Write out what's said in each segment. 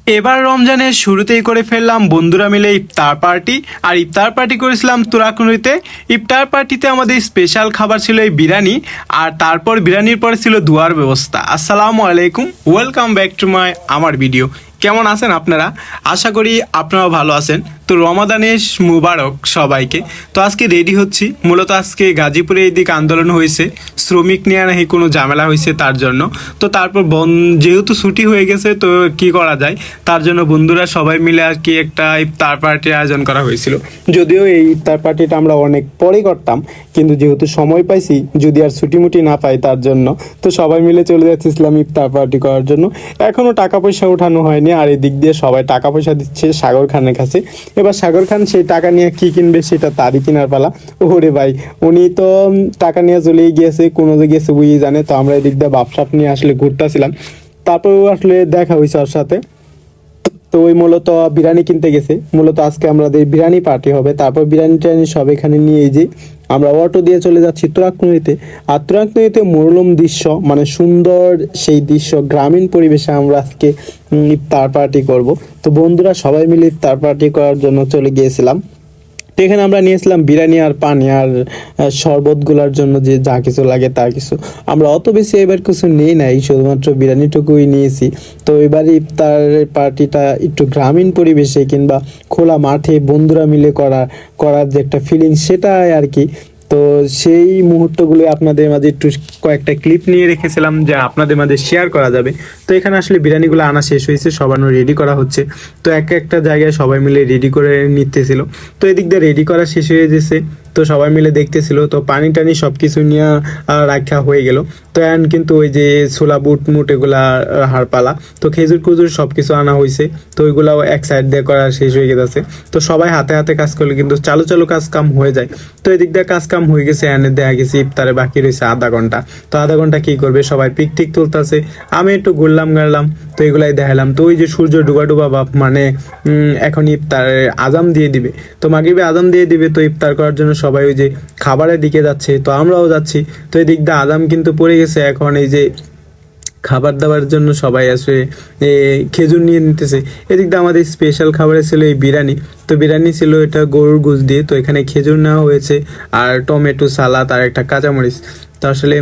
এবার রমজানের শুরুতেই করে ফেললাম বন্ধুরা মিলে ইফতার পার্টি। আর ইফতার পার্টি করেছিলাম তুরাকুনিতে। ইফতার পার্টিতে আমাদের স্পেশাল খাবার ছিল এই বিরিয়ানি, আর তারপর বিরিয়ানির পরে ছিল দোয়ার ব্যবস্থা। আসসালামু আলাইকুম, ওয়েলকাম ব্যাক টু আমার ভিডিও। কেমন আছেন আপনারা? আশা করি আপনারাও ভালো আছেন। তো রমাদানের মুবারক সবাইকে। তো আজকে রেডি হচ্ছি, মূলত আজকে গাজীপুরে এইদিকে আন্দোলন হয়েছে, শ্রমিক নিয়ে নাকি কোনো ঝামেলা হয়েছে তার জন্য। তো তারপর যেহেতু ছুটি হয়ে গেছে, তো কি করা যায়, তার জন্য বন্ধুরা সবাই মিলে আর কি একটা ইফতার পার্টির আয়োজন করা হয়েছিল। যদিও এই ইফতার পার্টিটা আমরা অনেক পরে করতাম, কিন্তু যেহেতু সময় পাইছি, যদি আর ছুটিমুটি না পাই তার জন্য, তো সবাই মিলে চলে যাচ্ছিলাম ইফতার পার্টি করার জন্য। এখনও টাকা পয়সা ওঠানো হয়নি, আর এদিক দিয়ে সবাই টাকা পয়সা দিচ্ছে সাগর খানের কাছে। এবার সাগর খান সেই টাকা নিয়ে কি কিনবে সেটা তারই কেনার পালা। ওরে ভাই, উনি তো টাকা নিয়ে চলেই গিয়েছে, কোনো গিয়েছে বুঝি জানে। তো আমরা এদিক দিয়ে বাপসাপ নিয়ে আসলে ঘুরতেছিলাম, তারপর আসলে দেখা হয়েছে ওর সাথে। তো ওই মূলত বিরিয়ানি কিনতে গেছে। মূলত আজকে আমাদের বিরিয়ানি পার্টি হবে, তারপর বিরিয়ানি টিরিয়ানি সব এখানে নিয়ে যে আমরা অটো দিয়ে চলে যাচ্ছি তুরাগনদীতে। আর তুরাগনদীতে মনোরম দৃশ্য, মানে সুন্দর সেই দৃশ্য, গ্রামীণ পরিবেশে আমরা আজকে ইফতার পার্টি করব। তো বন্ধুরা সবাই মিলে ইফতার পার্টি করার জন্য চলে গিয়েছিলাম। তো এখানে আমরা নিয়েছিলাম বিরিয়ানি আর পানি আর শরবতগুলোর জন্য যে যা কিছু লাগে তা কিছু। আমরা অত বেশি এবার কিছু নেই নাই, শুধুমাত্র বিরিয়ানিটুকুই নিয়েছি। তো এবারে ইফতার পার্টিটা একটু গ্রামীণ পরিবেশে কিংবা খোলা মাঠে বন্ধুরা মিলে করার যে একটা ফিলিংস, সেটাই আর কি। তো সেই মুহূর্তগুলো আপনাদের মাঝে একটু কয়েকটা ক্লিপ নিয়ে রেখেছিলাম, যা আপনাদের মাঝে শেয়ার করা যাবে। তো এখানে আসলে বিরিয়ানিগুলো আনা শেষ হয়েছে, সবানো রেডি করা হচ্ছে। তো একটা জায়গায় সবাই মিলে রেডি করে নিতেছিল। তো এদিক দিয়ে রেডি করা শেষ হয়ে গেছে, তো সবাই মিলে দেখতেছিল। তো পানি টানি সব কিছু নিয়ে রাখা হয়ে গেল। তো এখন কিন্তু ওই যে ছোলা বুট মুট এগুলা হাড়পালা, তো খেজুর খুজুর সব কিছু আনা হয়েছে। তো ওইগুলাও এক সাইড দিয়ে করা শেষ হয়ে গেছে। তো সবাই হাতে হাতে কাজ করলে কিন্তু চালু চালু কাজ কাম হয়ে যায়। তো এদিক দিয়ে কাজ কাম হয়ে গেছে, এনে দেখা গেছে ইফতারে বাকি রয়েছে আধা ঘন্টা। তো আধা ঘন্টা কি করবে, সবাই পিক টিক তুলতেছে, আমি একটু ঘুরলাম গাড়লাম। তো এগুলাই দেখালাম। তো ওই যে সূর্য ডুবা ডুবা বাপ, মানে এখন ইফতারে আজাম দিয়ে দিবে, তো মাগরিবে আজাম দিয়ে দিবে। তো ইফতার করার জন্য সবাই ওই যে খাবারের দিকে যাচ্ছে, তো আমরাও যাচ্ছি। তো এদিক দিয়ে আজাম কিন্তু পড়ে গেছে, এখন এই যে খাবার দাবার জন্য সবাই আসে খেজুর নিয়ে নিতেছে। এদিক দিয়ে আমাদের স্পেশাল খাবারে ছিল এই বিরিয়ানি। তো বিরিয়ানি ছিল এটা গরুর গোশ দিয়ে, তো এখানে খেজুর নেওয়া হয়েছে আর টমেটো সালাদ আর একটা কাঁচামরিচ। তো আসলে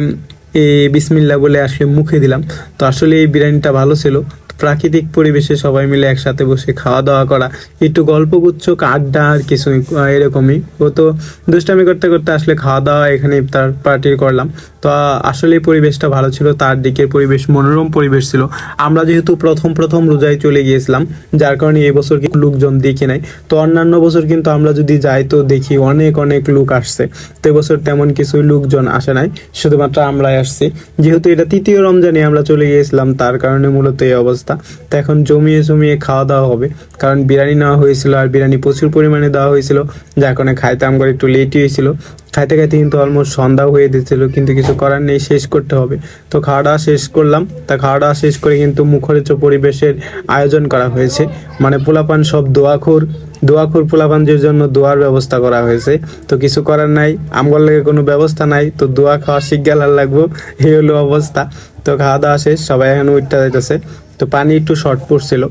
বিসমিল্লা বলে আসলে মুখে দিলাম। তো আসলে এই বিরিয়ানিটা ভালো ছিল। প্রাকৃতিক পরিবেশে সবাই মিলে একসাথে বসে খাওয়া দাওয়া করা, একটু গল্পগুচ্ছ আড্ডা আর কিছু এরকমই। ও তো দুষ্টামি করতে করতে আসলে খাওয়া দাওয়া এখানে ইফতার পার্টি করলাম। তো আসলে পরিবেশটা ভালো ছিল, তার দিকের পরিবেশ মনোরম পরিবেশ ছিল। আমরা যেহেতু প্রথম রোজায় চলে গিয়েছিলাম, যার কারণে এবছর লোকজন দেখি নাই। তো অন্যান্য বছর কিন্তু আমরা যদি যাই তো দেখি অনেক অনেক লোক আসছে। তো এবছর তেমন কিছু লোকজন আসে নাই, শুধুমাত্র আমরাই আসছি। যেহেতু এটা তৃতীয় রমজানে আমরা চলে গিয়েছিলাম, তার কারণে মূলত এই অবস্থা। তো এখন জমিয়ে খাওয়া দাওয়া হবে, কারণ বিরিয়ানি নেওয়া হয়েছিল আর বিরিয়ানি প্রচুর পরিমাণে দেওয়া হয়েছিল, যার কারণে খাইতে আমার একটু লেটই হয়েছিল। খাইতে খাইতে কিন্তু অলমোস্ট সন্ধ্যাও হয়ে দিচ্ছিল, কিন্তু কিছু করার নেই, শেষ করতে হবে। তো খাওয়া দাওয়া শেষ করলাম। তা খাওয়া দাওয়া শেষ করে কিন্তু মুখরিত পরিবেশের আয়োজন করা হয়েছে, মানে পোলাপান সব দোয়াখোর পোলাপানদের জন্য দোয়ার ব্যবস্থা করা হয়েছে। তো কিছু করার নাই, আমগর লাগে কোনো ব্যবস্থা নাই, তো দোয়া খাওয়া শিখগেলার লাগবো, এই হলো অবস্থা। তো খাওয়া দাওয়া শেষ, সবাই এখন উঠতে যাইতেছে। তো পানি একটু শর্ট পড়ছিল,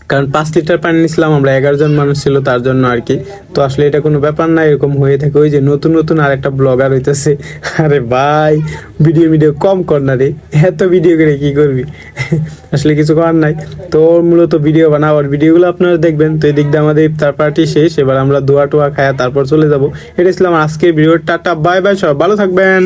কারণ 5 লিটার পানি নিয়েছিলাম আমরা, 11 জন মানুষ ছিল তার জন্য আর কি। তো আসলে এটা কোনো ব্যাপার না, এরকম হয়ে থাকে। ওই যে নতুন আর একটা ব্লগার হইতেছে, আরে ভাই ভিডিও কম কর না রে, এত ভিডিও করে কি করবি? আসলে কিছু করার নাই। তো মূলত ভিডিও বানাবার ভিডিওগুলো আপনারা দেখবেন। তো এই দিক দিয়ে আমাদের ইফতার পার্টি শেষ, এবার আমরা দোয়া টোয়া খায়া তারপর চলে যাব। এটা ছিল আমার আজকের ভিডিও। টাটা বাই বাই, সব ভালো থাকবেন।